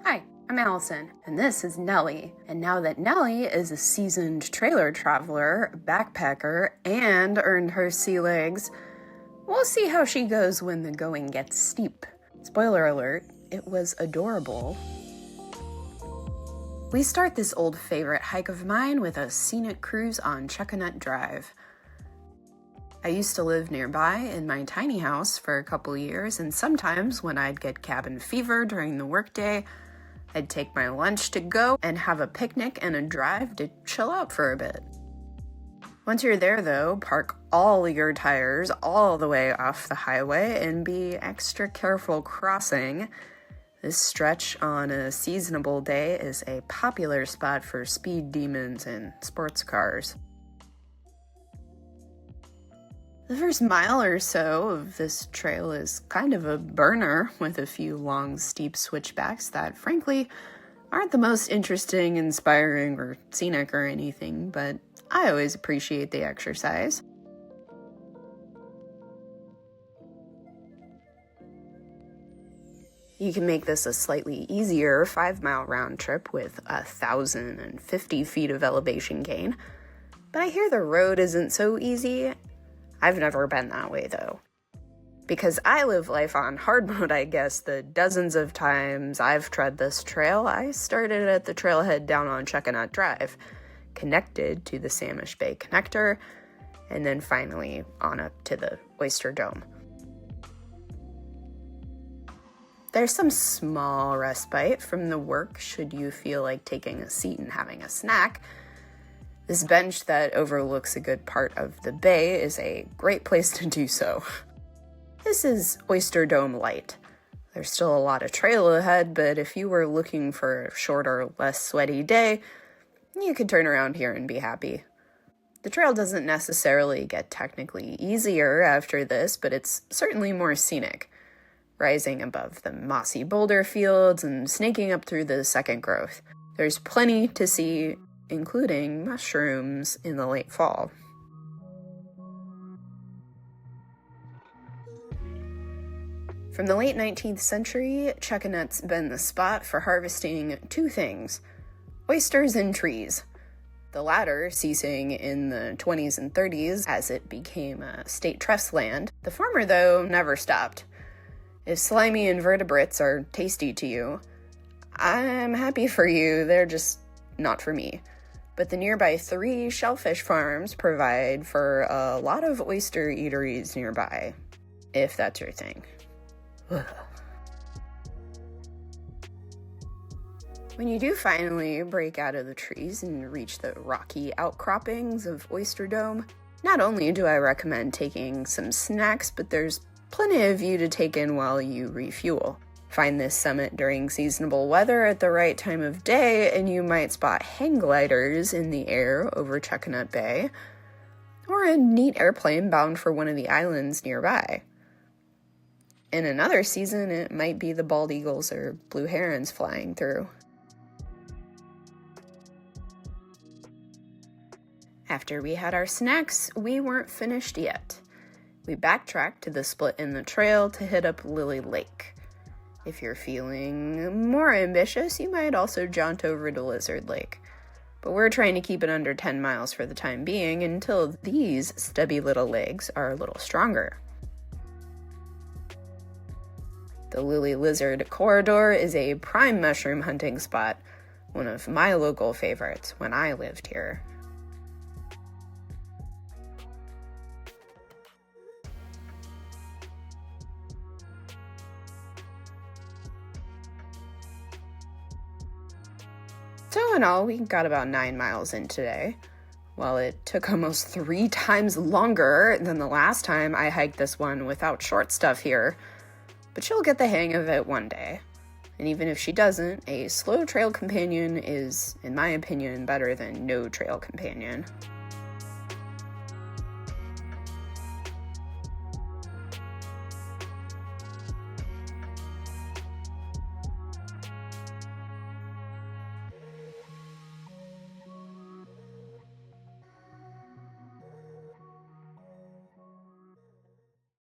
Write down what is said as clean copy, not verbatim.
Hi, I'm Allison, and this is Nellie. And now that Nellie is a seasoned trailer traveler, backpacker, and earned her sea legs, we'll see how she goes when the going gets steep. Spoiler alert, it was adorable. We start this old favorite hike of mine with a scenic cruise on Chestnut Drive. I used to live nearby in my tiny house for a couple years, and sometimes when I'd get cabin fever during the workday, I'd take my lunch to go and have a picnic and a drive to chill out for a bit. Once you're there, though, park all your tires all the way off the highway and be extra careful crossing. This stretch on a seasonable day is a popular spot for speed demons and sports cars. The first mile or so of this trail is kind of a burner with a few long, steep switchbacks that, frankly, aren't the most interesting, inspiring, or scenic or anything, but I always appreciate the exercise. You can make this a slightly easier 5-mile round trip with 1,050 feet of elevation gain, but I hear the road isn't so easy. I've never been that way, though. Because I live life on hard mode, I guess, the dozens of times I've tread this trail, I started at the trailhead down on Chestnut Drive, connected to the Samish Bay Connector, and then finally on up to the Oyster Dome. There's some small respite from the work should you feel like taking a seat and having a snack. This bench that overlooks a good part of the bay is a great place to do so. This is Oyster Dome Light. There's still a lot of trail ahead, but if you were looking for a shorter, less sweaty day, you could turn around here and be happy. The trail doesn't necessarily get technically easier after this, but it's certainly more scenic, rising above the mossy boulder fields and snaking up through the second growth. There's plenty to see, including mushrooms in the late fall. From the late 19th century, Chestnut's been the spot for harvesting two things: oysters and trees. The latter ceasing in the 20s and 30s as it became a state trust land. The former, though, never stopped. If slimy invertebrates are tasty to you, I'm happy for you, they're just not for me. But the nearby 3 shellfish farms provide for a lot of oyster eateries nearby, if that's your thing. Ugh. When you do finally break out of the trees and reach the rocky outcroppings of Oyster Dome, not only do I recommend taking some snacks, but there's plenty of view to take in while you refuel. Find this summit during seasonable weather at the right time of day, and you might spot hang gliders in the air over Chestnut Bay, or a neat airplane bound for one of the islands nearby. In another season, it might be the bald eagles or blue herons flying through. After we had our snacks, we weren't finished yet. We backtracked to the split in the trail to hit up Lily Lake. If you're feeling more ambitious, you might also jaunt over to Lizard Lake. But we're trying to keep it under 10 miles for the time being until these stubby little legs are a little stronger. The Lily Lizard Corridor is a prime mushroom hunting spot, one of my local favorites when I lived here. So in all, we got about 9 miles in today. While it took almost 3 times longer than the last time I hiked this one without short stuff here, but she'll get the hang of it one day. And even if she doesn't, a slow trail companion is, in my opinion, better than no trail companion.